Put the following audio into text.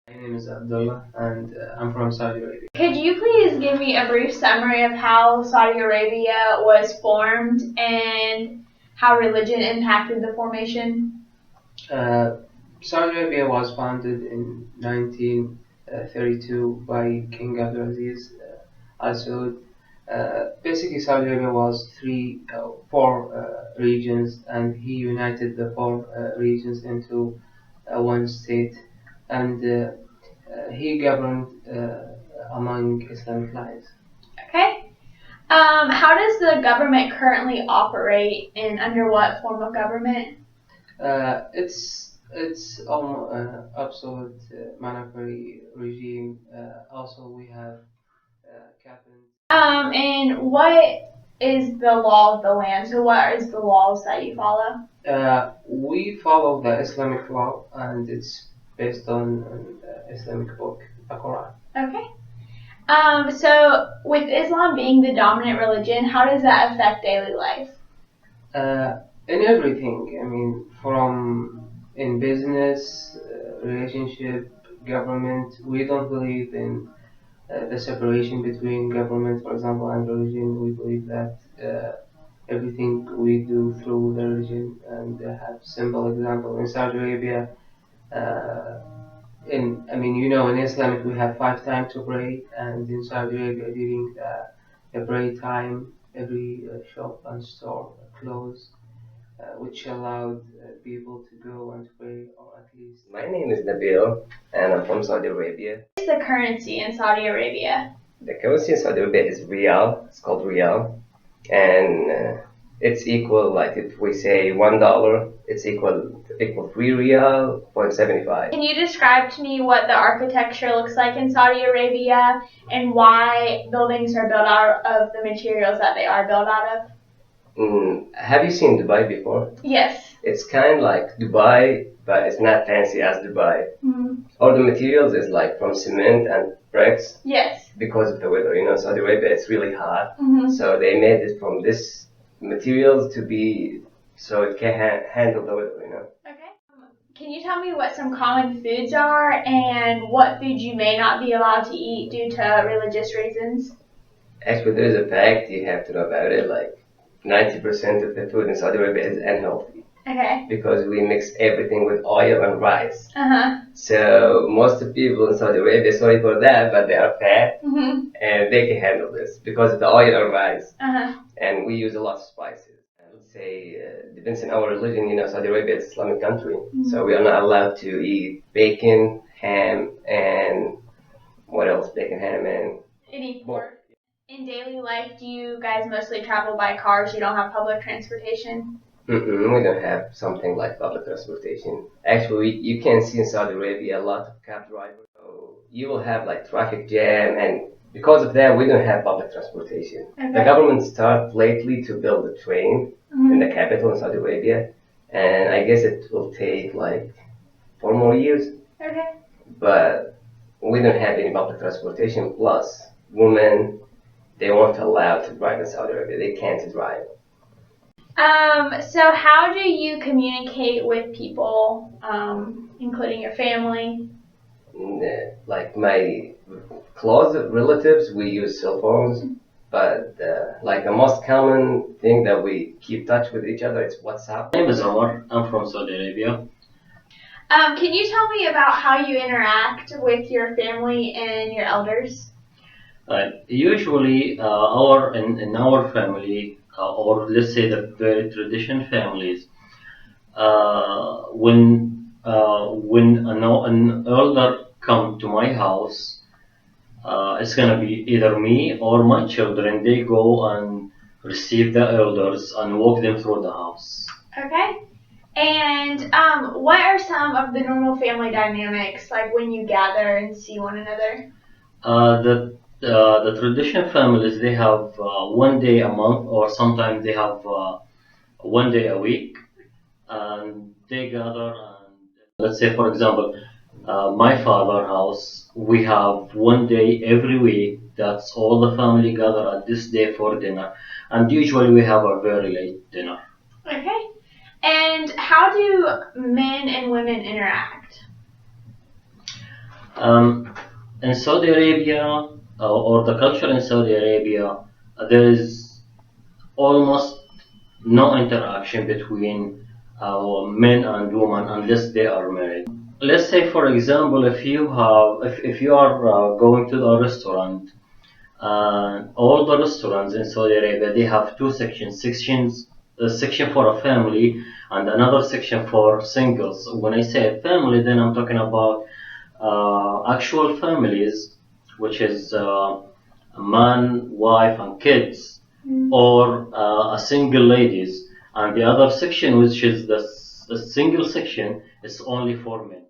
My name is Abdullah and I'm from Saudi Arabia. Could you please give me a brief summary of how Saudi Arabia was formed and how religion impacted the formation? Uh, Saudi Arabia was founded in 1932 by King Abdulaziz Al Saud. Basically, Saudi Arabia was four regions, and he united the four regions into one state, and he governed among Islamic lives. Okay. How does the government currently operate and under what form of government? It's absolute monarchy regime. Also, we have cabinet. And what is the law of the land? So what is the laws that you follow? We follow the Islamic law, and it's based on an Islamic book, the Quran. Okay. So with Islam being the dominant religion, how does that affect daily life? In everything, I mean, from in business, relationship, government, we don't believe in the separation between government, for example, and religion. We believe that everything we do through the religion, and have simple example in Saudi Arabia. Uh, in Islamic we have 5 times to pray, and in Saudi Arabia during the prayer time, every shop and store closed, which allowed people to go and pray, or at least. My name is Nabil, and I'm from Saudi Arabia. What is the currency in Saudi Arabia? The currency in Saudi Arabia is Riyal. It's called Riyal, and it's equal. Like if we say $1, it's equal 3 Riyal 0.75. Can you describe to me what the architecture looks like in Saudi Arabia and why buildings are built out of the materials that they are built out of? Have you seen Dubai before? Yes. It's kind of like Dubai, but it's not fancy as Dubai. Mm-hmm. All the materials is like from cement and bricks. Yes. Because of the weather, Saudi Arabia, it's really hot. Mm-hmm. So they made it from this materials to be so it can handle the weather. Okay. Can you tell me what some common foods are and what foods you may not be allowed to eat due to religious reasons? Actually, there is a fact you have to know about it. Like 90% of the food in Saudi Arabia is unhealthy. Okay. Because we mix everything with oil and rice. Uh-huh. So most of the people in Saudi Arabia, sorry for that, but they are fat. Mm-hmm. And they can handle this because of the oil and rice. Uh-huh. And we use a lot of spices. Let's say, depends on our religion, Saudi Arabia is an Islamic country. Mm-hmm. So we are not allowed to eat bacon, ham, and what else? Bacon, ham, and Any pork. In daily life, do you guys mostly travel by cars? You don't have public transportation? we don't have something like public transportation. Actually, you can see in Saudi Arabia a lot of cab drivers. So you will have like traffic jam, and because of that, we don't have public transportation. Okay. The government started lately to build a train in the capital in Saudi Arabia, and I guess it will take like 4 more years. Okay. But we don't have any public transportation. Plus, women, they weren't allowed to drive in Saudi Arabia. They can't drive. So how do you communicate with people, including your family? Like my close relatives, we use cell phones, but like the most common thing that we keep touch with each other is WhatsApp. My name is Omar. I'm from Saudi Arabia. Can you tell me about how you interact with your family and your elders? Usually, in our family, or let's say the very traditional families, when an elder come to my house, it's gonna be either me or my children. They go and receive the elders and walk them through the house. Okay. And what are some of the normal family dynamics, like when you gather and see one another? The traditional families, they have one day a month, or sometimes they have one day a week, and they gather. And let's say, for example, my father's house, we have one day every week. That's all the family gather at this day for dinner, and usually we have a very late dinner. Okay. And how do men and women interact? Um, in Saudi Arabia, or the culture in Saudi Arabia, there is almost no interaction between men and women unless they are married. Let's say, for example, if you are going to a restaurant, and all the restaurants in Saudi Arabia, they have two sections, a section for a family and another section for singles. When I say family, then I'm talking about actual families, which is a man, wife, and kids, or a single ladies. And the other section, which is the single section, is only for men.